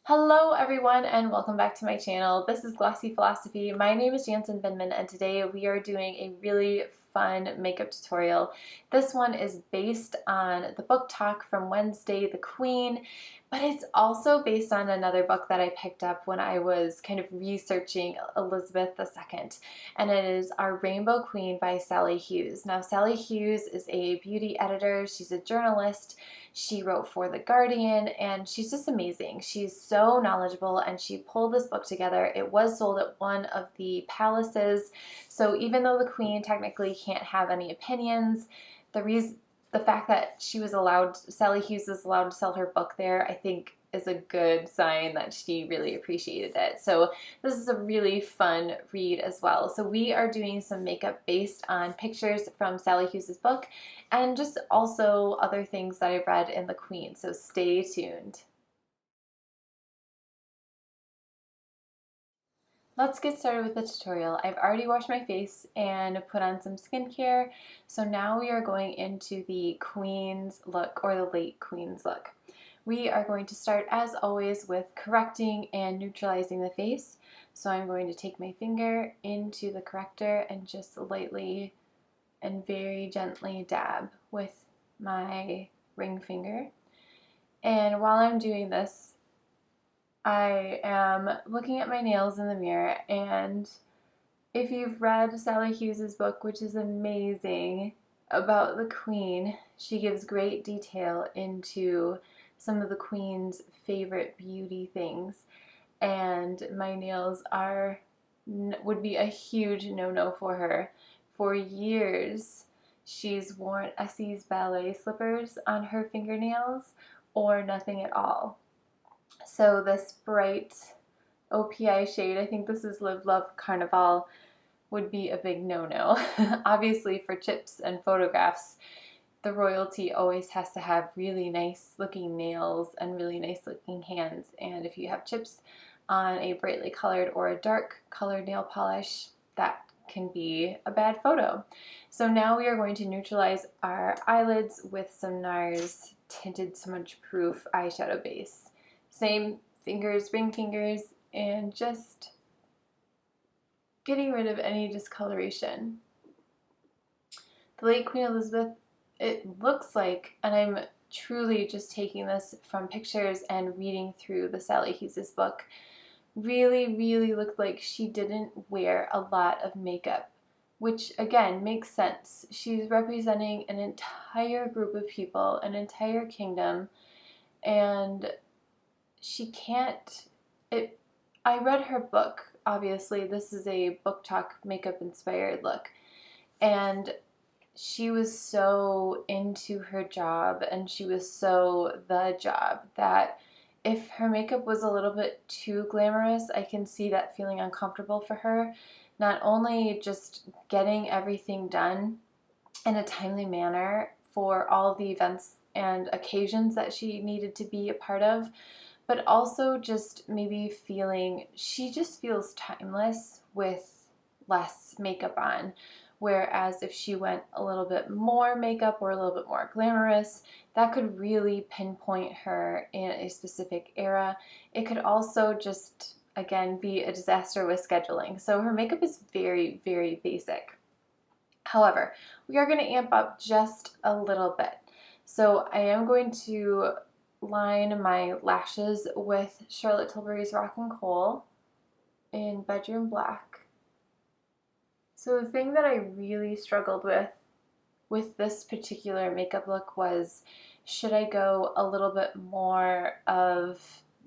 Hello everyone and welcome back to my channel. This is Glossy Philosophy. My name is Jansen Binman and today we are doing a really fun makeup tutorial. This one is based on the book talk from Wednesday, The Queen, but it's also based on another book that I picked up when I was kind of researching Elizabeth II, and it is Our Rainbow Queen by Sali Hughes. Now, Sali Hughes is a beauty editor, she's a journalist, she wrote for The Guardian, and she's just amazing. She's so knowledgeable, and she pulled this book together. It was sold at one of the palaces, so even though the Queen technically can't have any opinions, the fact that Sali Hughes is allowed to sell her book there, I think is a good sign that she really appreciated it. So this is a really fun read as well. So we are doing some makeup based on pictures from Sali Hughes's book and just also other things that I've read in The Queen. So stay tuned. Let's get started with the tutorial. I've already washed my face and put on some skincare, so now we are going into the Queen's look, or the late Queen's look. We are going to start, as always, with correcting and neutralizing the face. So I'm going to take my finger into the corrector and just lightly and very gently dab with my ring finger. And while I'm doing this, I am looking at my nails in the mirror, and if you've read Sali Hughes's book, which is amazing, about the Queen, she gives great detail into some of the Queen's favorite beauty things, and my nails would be a huge no-no for her. For years, she's worn Essie's ballet slippers on her fingernails or nothing at all. So this bright OPI shade, I think this is Live Love Carnival, would be a big no-no. Obviously for chips and photographs, the royalty always has to have really nice looking nails and really nice looking hands, and if you have chips on a brightly colored or a dark colored nail polish, that can be a bad photo. So now we are going to neutralize our eyelids with some NARS Tinted Smudge Proof eyeshadow base. Same fingers, ring fingers, and just getting rid of any discoloration. The late Queen Elizabeth, it looks like, and I'm truly just taking this from pictures and reading through the Sali Hughes book, really looked like she didn't wear a lot of makeup, which again makes sense. She's representing an entire group of people, an entire kingdom, and she can't, I read her book, obviously this is a book talk makeup inspired look, and she was so into her job and she was so the job that if her makeup was a little bit too glamorous, I can see that feeling uncomfortable for her. Not only just getting everything done in a timely manner for all of the events and occasions that she needed to be a part of, but also just maybe she just feels timeless with less makeup on. Whereas if she went a little bit more makeup or a little bit more glamorous, that could really pinpoint her in a specific era. It could also just, again, be a disaster with scheduling. So her makeup is very basic. However, we are going to amp up just a little bit. So I am going to line my lashes with Charlotte Tilbury's Rock and Kohl in Bedroom Black. So the thing that I really struggled with this particular makeup look was, should I go a little bit more of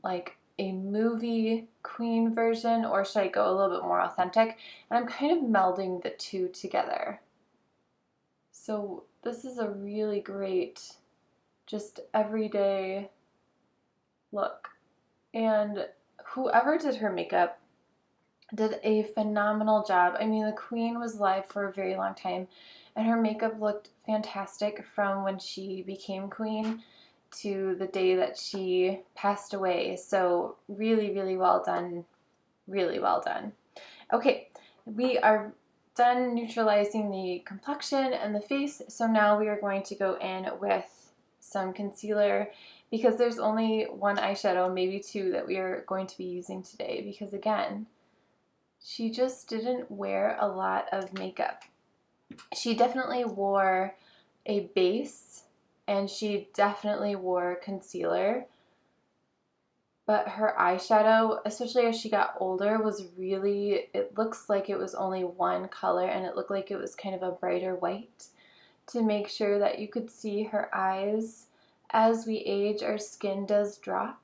like a movie Queen version, or should I go a little bit more authentic? And I'm kind of melding the two together. So this is a really great, just everyday look. And whoever did her makeup did a phenomenal job. I mean, the Queen was alive for a very long time, and her makeup looked fantastic from when she became Queen to the day that she passed away. So really well done. Really well done. Okay, we are done neutralizing the complexion and the face, so now we are going to go in with some concealer. because there's only one eyeshadow, maybe two, that we are going to be using today, because again, she just didn't wear a lot of makeup. She definitely wore a base and she definitely wore concealer, but her eyeshadow, especially as she got older, was really, it looks like it was only one color, and it looked like it was kind of a brighter white, to make sure that you could see her eyes. As we age, our skin does drop,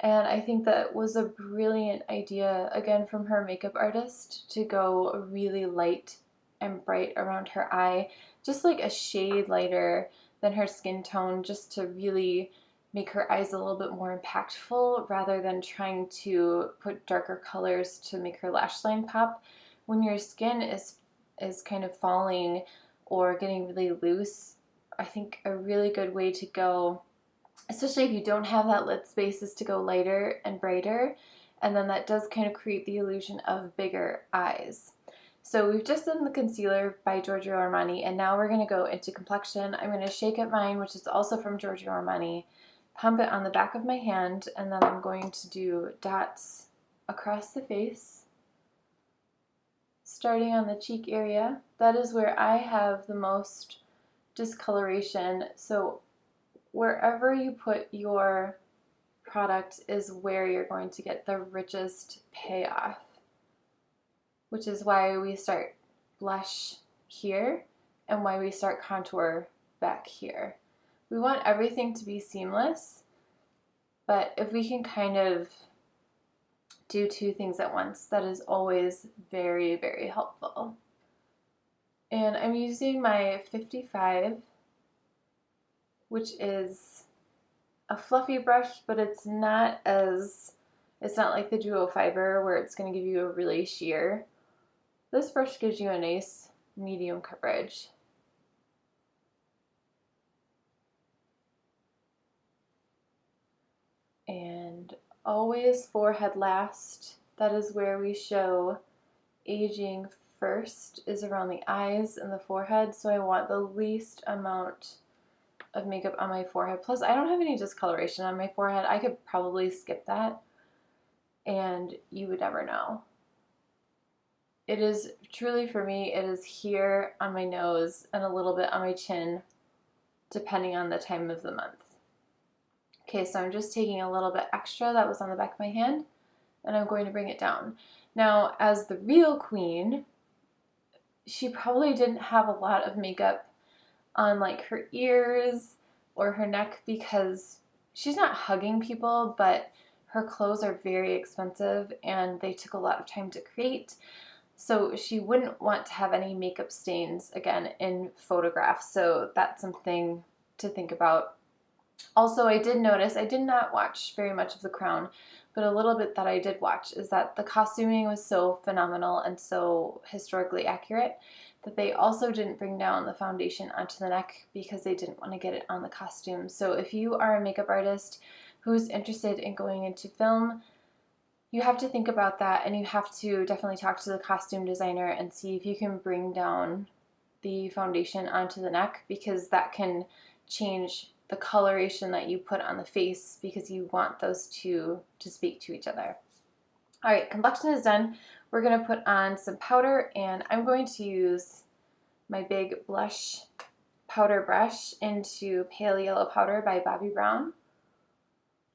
and I think that was a brilliant idea, again, from her makeup artist, to go really light and bright around her eye, just like a shade lighter than her skin tone, just to really make her eyes a little bit more impactful, rather than trying to put darker colors to make her lash line pop. When your skin is kind of falling or getting really loose, I think a really good way to go, especially if you don't have that lid space, is to go lighter and brighter, and then that does kind of create the illusion of bigger eyes. So we've just done the concealer by Giorgio Armani, and now we're going to go into complexion. I'm going to shake up mine, which is also from Giorgio Armani, pump it on the back of my hand, and then I'm going to do dots across the face, starting on the cheek area. That is where I have the most discoloration, so wherever you put your product is where you're going to get the richest payoff, which is why we start blush here and why we start contour back here. We want everything to be seamless, but if we can kind of do two things at once, that is always very, very helpful. And I'm using my 55, which is a fluffy brush, but it's not like the Duo Fiber where it's going to give you a really sheer. This brush gives you a nice medium coverage. And always forehead last. That is where we show aging first, is around the eyes and the forehead. So I want the least amount of makeup on my forehead. Plus, I don't have any discoloration on my forehead. I could probably skip that and you would never know. It is truly, for me, it is here on my nose and a little bit on my chin, depending on the time of the month. Okay, so I'm just taking a little bit extra that was on the back of my hand, and I'm going to bring it down. Now, as the real queen, she probably didn't have a lot of makeup on like her ears or her neck, because she's not hugging people, but her clothes are very expensive and they took a lot of time to create. So she wouldn't want to have any makeup stains, again, in photographs. So that's something to think about. Also, I did notice, I did not watch very much of The Crown, but a little bit that I did watch is that the costuming was so phenomenal and so historically accurate that they also didn't bring down the foundation onto the neck because they didn't want to get it on the costume. So if you are a makeup artist who's interested in going into film, you have to think about that, and you have to definitely talk to the costume designer and see if you can bring down the foundation onto the neck, because that can change the coloration that you put on the face, because you want those two to speak to each other. Alright, complexion is done. We're going to put on some powder, and I'm going to use my big blush powder brush into Pale Yellow Powder by Bobbi Brown.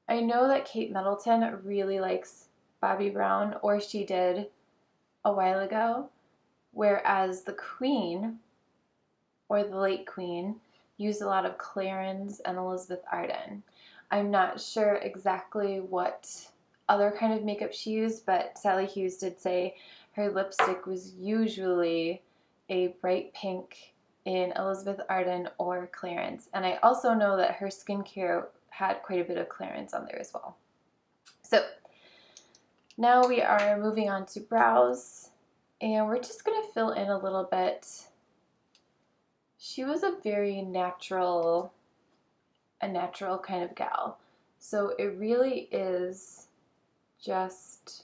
I know that Kate Middleton really likes Bobbi Brown, or she did a while ago, whereas the Queen, or the late Queen, used a lot of Clarins and Elizabeth Arden. I'm not sure exactly what other kind of makeup she used, but Sali Hughes did say her lipstick was usually a bright pink in Elizabeth Arden or Clarins. And I also know that her skincare had quite a bit of Clarins on there as well. So now we are moving on to brows, and we're just going to fill in a little bit. She was a very natural kind of gal. So it really is just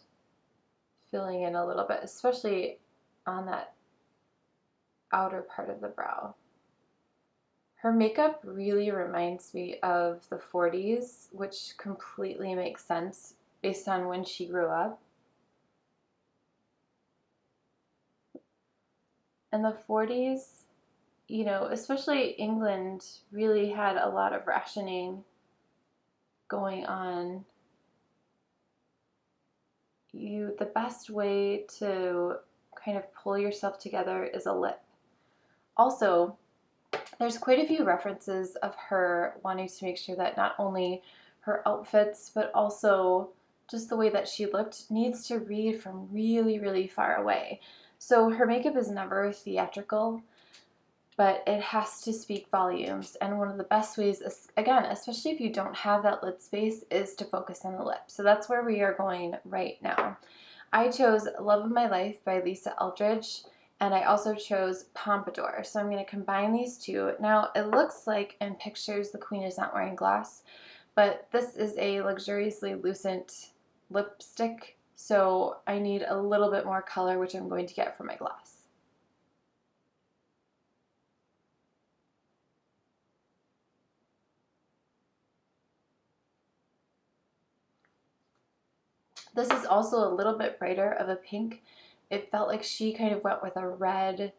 filling in a little bit, especially on that outer part of the brow. Her makeup really reminds me of the 40s, which completely makes sense based on when she grew up. In the 40s, you know, especially England really had a lot of rationing going on. The best way to kind of pull yourself together is a lip. Also, there's quite a few references of her wanting to make sure that not only her outfits, but also just the way that she looked needs to read from really, really far away. So her makeup is never theatrical, but it has to speak volumes. And one of the best ways, is, again, especially if you don't have that lid space, is to focus on the lip. So that's where we are going right now. I chose Love of My Life by Lisa Eldridge, and I also chose Pompadour. So I'm going to combine these two. Now, it looks like in pictures the queen is not wearing gloss, but this is a luxuriously lucent lipstick, so I need a little bit more color, which I'm going to get from my gloss. This is also a little bit brighter of a pink. It felt like she kind of went with a red,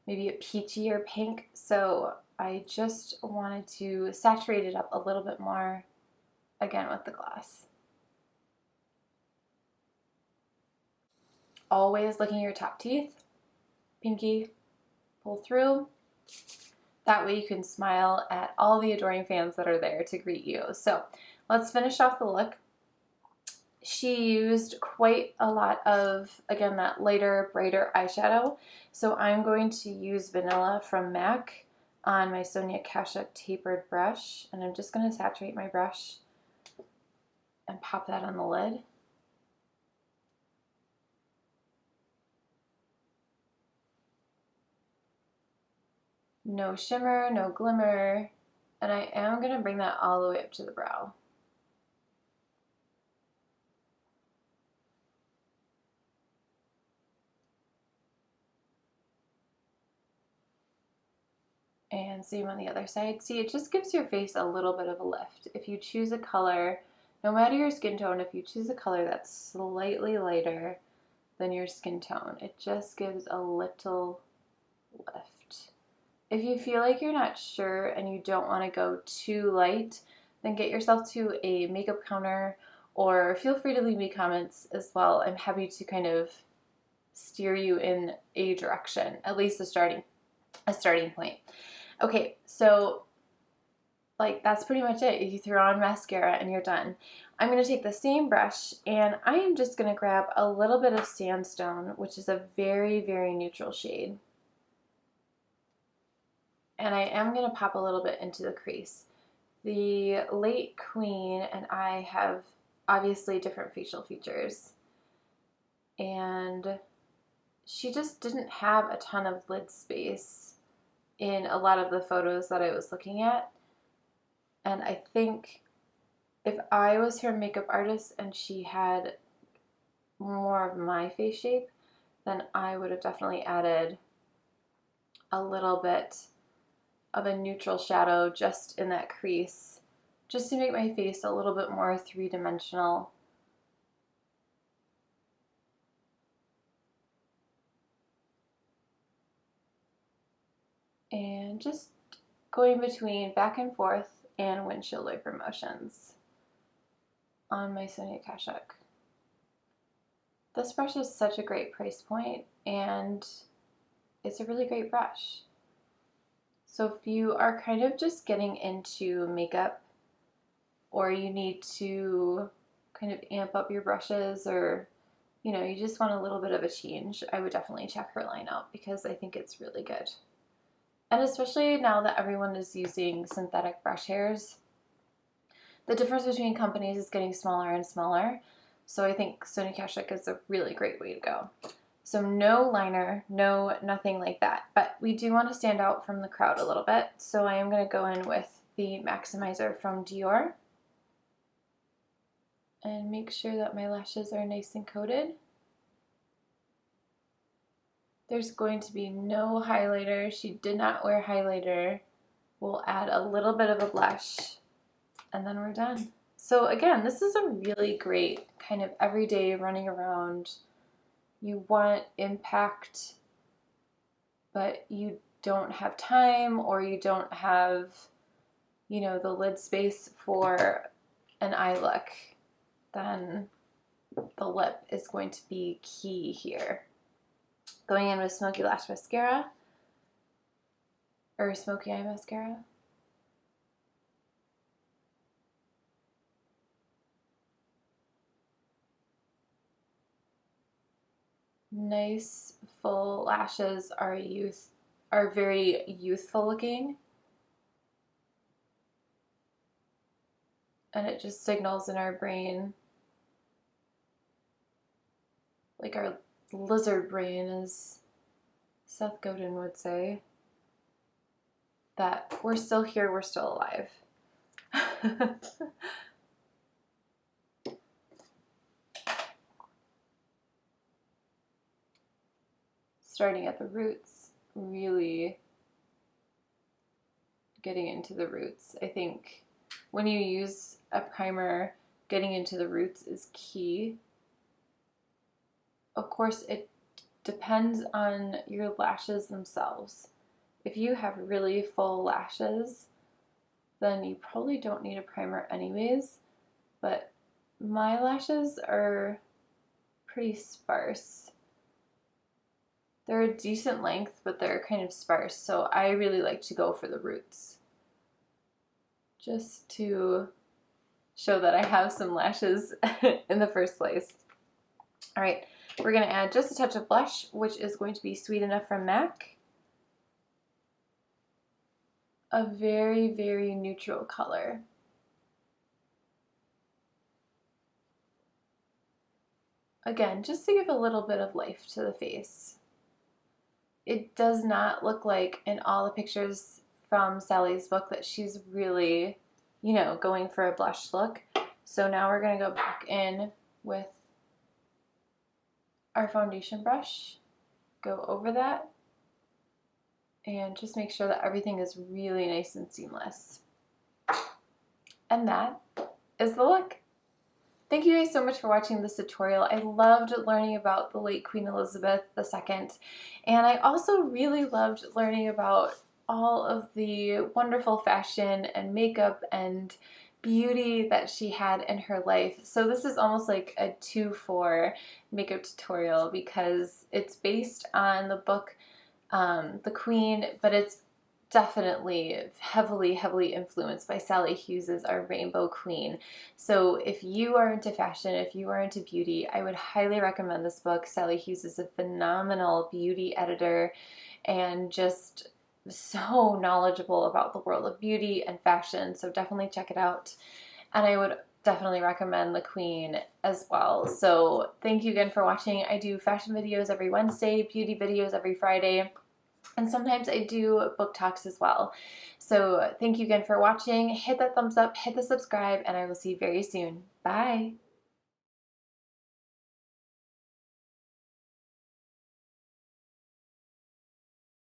maybe a peachier pink, so I just wanted to saturate it up a little bit more, again with the gloss. Always looking at your top teeth, pinky, pull through. That way you can smile at all the adoring fans that are there to greet you. So let's finish off the look. She used quite a lot of, again, that lighter, brighter eyeshadow. So I'm going to use Vanilla from MAC on my Sonia Kashuk tapered brush. And I'm just going to saturate my brush and pop that on the lid. No shimmer, no glimmer. And I am going to bring that all the way up to the brow. And same on the other side. See, it just gives your face a little bit of a lift. If you choose a color, no matter your skin tone, if you choose a color that's slightly lighter than your skin tone, it just gives a little lift. If you feel like you're not sure and you don't want to go too light, then get yourself to a makeup counter, or feel free to leave me comments as well. I'm happy to kind of steer you in a direction, at least a starting point. Okay, so like that's pretty much it. You throw on mascara and you're done. I'm going to take the same brush and I am just going to grab a little bit of Sandstone, which is a very, very neutral shade. And I am going to pop a little bit into the crease. The late queen and I have obviously different facial features. And she just didn't have a ton of lid space in a lot of the photos that I was looking at. And I think if I was her makeup artist and she had more of my face shape, then I would have definitely added a little bit of a neutral shadow just in that crease, just to make my face a little bit more three-dimensional. And just going between back and forth and windshield wiper motions on my Sonia Kashuk. This brush is such a great price point and it's a really great brush. So if you are kind of just getting into makeup, or you need to kind of amp up your brushes, or you know, you just want a little bit of a change, I would definitely check her line out because I think it's really good. And especially now that everyone is using synthetic brush hairs, the difference between companies is getting smaller and smaller. So I think Sonia Kashuk is a really great way to go. So no liner, no nothing like that. But we do want to stand out from the crowd a little bit. So I am going to go in with the Maximizer from DIOR. And make sure that my lashes are nice and coated. There's going to be no highlighter. She did not wear highlighter We'll add a little bit of a blush and then we're done. So again, this is a really great kind of everyday running around. You want impact, but you don't have time, or you don't have, you know, the lid space for an eye look, then the lip is going to be key here. Going in with Smoky Lash Mascara, or Smokey Eye Mascara. Nice full lashes are very youthful looking, and it just signals in our brain, like our lizard brain, as Seth Godin would say, that we're still here, we're still alive. Starting at the roots, really getting into the roots. I think when you use a primer, getting into the roots is key. Of course, it depends on your lashes themselves. If you have really full lashes, then you probably don't need a primer anyways, but my lashes are pretty sparse. They're a decent length, but they're kind of sparse, so I really like to go for the roots, just to show that I have some lashes in the first place. All right, we're gonna add just a touch of blush, which is going to be Sweet Enough from MAC. A very, very neutral color. Again, just to give a little bit of life to the face. It does not look like in all the pictures from Sally's book that she's really, you know, going for a blush look. So now we're going to go back in with our foundation brush, go over that, and just make sure that everything is really nice and seamless. And that is the look. Thank you guys so much for watching this tutorial. I loved learning about the late Queen Elizabeth II, and I also really loved learning about all of the wonderful fashion and makeup and beauty that she had in her life. So this is almost like a 2-for makeup tutorial because it's based on the book The Queen, but it's definitely heavily influenced by Sali Hughes' Our Rainbow Queen. So if you are into fashion, if you are into beauty, I would highly recommend this book. Sali Hughes is a phenomenal beauty editor and just so knowledgeable about the world of beauty and fashion, so definitely check it out. And I would definitely recommend The Queen as well. So thank you again for watching. I do fashion videos every Wednesday, beauty videos every Friday, and sometimes I do book talks as well. So thank you again for watching. Hit that thumbs up, hit the subscribe, and I will see you very soon. Bye!